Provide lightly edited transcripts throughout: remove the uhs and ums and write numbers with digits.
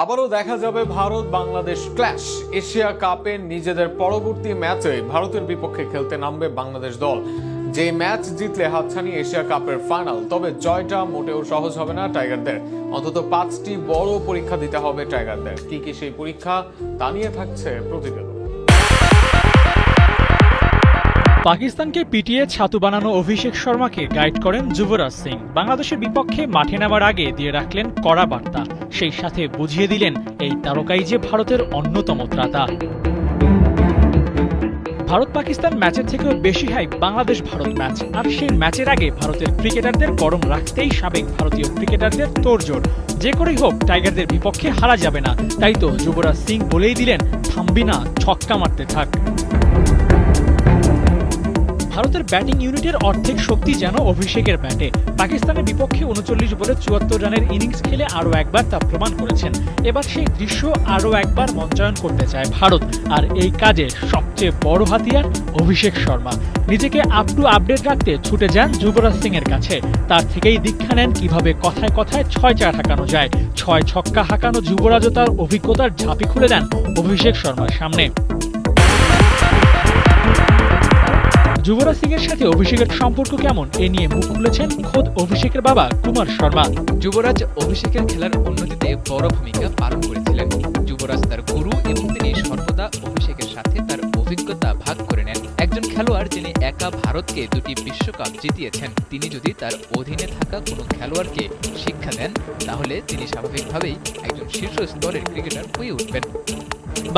আবারও দেখা যাবে ভারত বাংলাদেশ ক্ল্যাশ। এশিয়া কাপে নিজেদের পরবর্তী ম্যাচে ভারতের বিপক্ষে খেলতে নামবে বাংলাদেশ দল। যে ম্যাচ জিতলে হাতছানি এশিয়া কাপের ফাইনাল। তবে জয়টা মোটেও সহজ হবে না টাইগারদের। অন্তত 5টি বড় পরীক্ষা দিতে হবে টাইগারদের। কি কি সেই পরীক্ষা তা নিয়ে থাকছে প্রতিবেদন। পাকিস্তানকে পিটিয়ে ছাতু বানানো অভিষেক শর্মাকে গাইড করেন যুবরাজ সিং। বাংলাদেশের বিপক্ষে মাঠে নামার আগে দিয়ে রাখলেন কড়া বার্তা, সেই সাথে বুঝিয়ে দিলেন এই তারকাই যে ভারতের অন্যতম ত্রাতা। ভারত পাকিস্তান ম্যাচের থেকেও বেশি হাইপ বাংলাদেশ ভারত ম্যাচ। আর সেই ম্যাচের আগে ভারতের ক্রিকেটারদের গরম রাখতেই সাবেক ভারতীয় ক্রিকেটারদের তোড়জোড়। যে করেই হোক টাইগারদের বিপক্ষে হারা যাবে না। তাই তো যুবরাজ সিং বলেই দিলেন, থামবি না, ছক্কা মারতে থাক। ভারতের ব্যাটিং ইউনিটের অর্ধেক শক্তি যেন অভিষেকের ব্যাটে। পাকিস্তানের বিপক্ষে 39 বলে 74 রানের ইনিংস খেলে আরও একবার তা প্রমাণ করেছেন। এবার সেই দৃশ্য আরও একবার মঞ্চায়ন করতে চায় ভারত। আর এই কাজে সবচেয়ে বড় হাতিয়ার অভিষেক শর্মা। নিজেকে আপ টু আপডেট রাখতে ছুটে যান যুবরাজ সিং এর কাছে। তার থেকেই দীক্ষা নেন কিভাবে কথায় কথায় 6-4 হাঁকানো যায়। 6 ছক্কা হাঁকানো যুবরাজও তার অভিজ্ঞতার ঝাঁপি খুলে দেন অভিষেক শর্মার সামনে। যুবরাজ সিং এর সাথে অভিষেকের সম্পর্ক কেমন, এ নিয়ে মুখ খুলেছেন খোদ অভিষেকের বাবা কুমার শর্মা। যুবরাজ অভিষেকের খেলার উন্নতিতে বড় ভূমিকা পালন করেছিলেন। যুবরাজ তার গুরু এবং তিনি সর্বদা অভিষেকের সাথে তার অভিজ্ঞতা ভাগ করে নেন। একজন খেলোয়াড় যিনি একা ভারতকে 2টি বিশ্বকাপ জিতিয়েছেন, তিনি যদি তার অধীনে থাকা কোনো খেলোয়াড়কে শিক্ষা দেন, তাহলে তিনি স্বাভাবিকভাবেই একজন শীর্ষ স্তরের ক্রিকেটার হয়ে উঠবেন।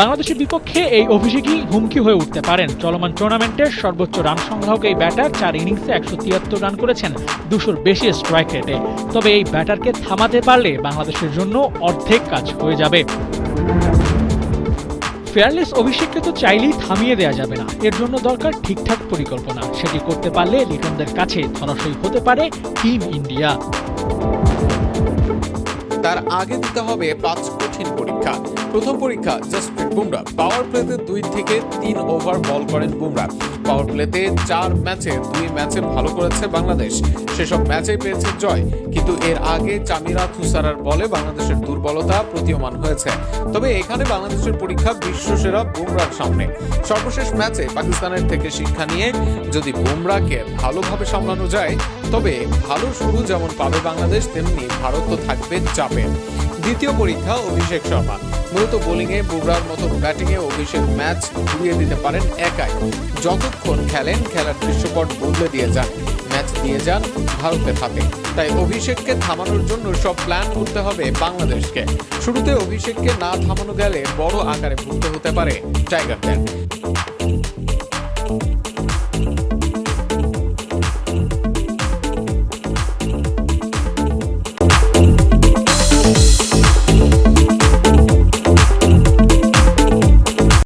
বাংলাদেশের বিপক্ষে এই অভিষেকই হুমকি হয়ে উঠতে পারেন। চলমান টুর্নামেন্টের সর্বোচ্চ রান সংগ্রাহক এই ব্যাটার 4 ইনিংসে 173 রান করেছেন 200-র বেশি স্ট্রাইক রেটে। তবে এই ব্যাটারকে থামাতে পারলে বাংলাদেশের জন্য অর্ধেক কাজ হয়ে যাবে। ফেয়ারলেস অভিষেককে তো চাইলেই থামিয়ে দেওয়া যাবে না। এর জন্য দরকার ঠিকঠাক পরিকল্পনা। সেটি করতে পারলে লিটনদের কাছে ধরাশয়ী হতে পারে টিম ইন্ডিয়া। তার আগে দিতে হবে 5 কঠিন পরীক্ষা। প্রথম পরীক্ষা জসপ্রীত বুমরা। পাওয়ার প্লেতে 2 থেকে 3 ওভার বল করেন বুমরা। পাওয়ার প্লেতে 4 ম্যাচে 2 ম্যাচে ভালো করেছে বাংলাদেশ। সেসব ম্যাচেই পেয়েছে জয়। কিন্তু এর আগে চামিরা থুসারার বলে বাংলাদেশের দুর্বলতা প্রতীয়মান হয়েছে। তবে এখানে বাংলাদেশের পরীক্ষা বিশ্বসেরা বুমরার সামনে। সর্বশেষ ম্যাচে পাকিস্তানের থেকে শিক্ষা নিয়ে যদি বুমরাকে ভালোভাবে সামলানো যায়, তবে ভালো শুরু যেমন পাবে বাংলাদেশ, তেমনি ভারত তো থাকবে চাপে। দ্বিতীয় পরীক্ষা অভিষেক শর্মা। মূলত বোলিংয়ে বুমরার মতো ব্যাটিংয়ে অভিষেক ম্যাচ ঘুরিয়ে দিতে পারেন একাই। যতক্ষণ খেলেন খেলার দৃশ্যপট বদলে দিয়ে যান, ম্যাচ দিয়ে যান ভারতের হাতে। তাই অভিষেককে থামানোর জন্য সব প্ল্যান করতে হবে বাংলাদেশকে। শুরুতে অভিষেককে না থামানো গেলে বড় আকারে ভুগতে হতে পারে টাইগারদের।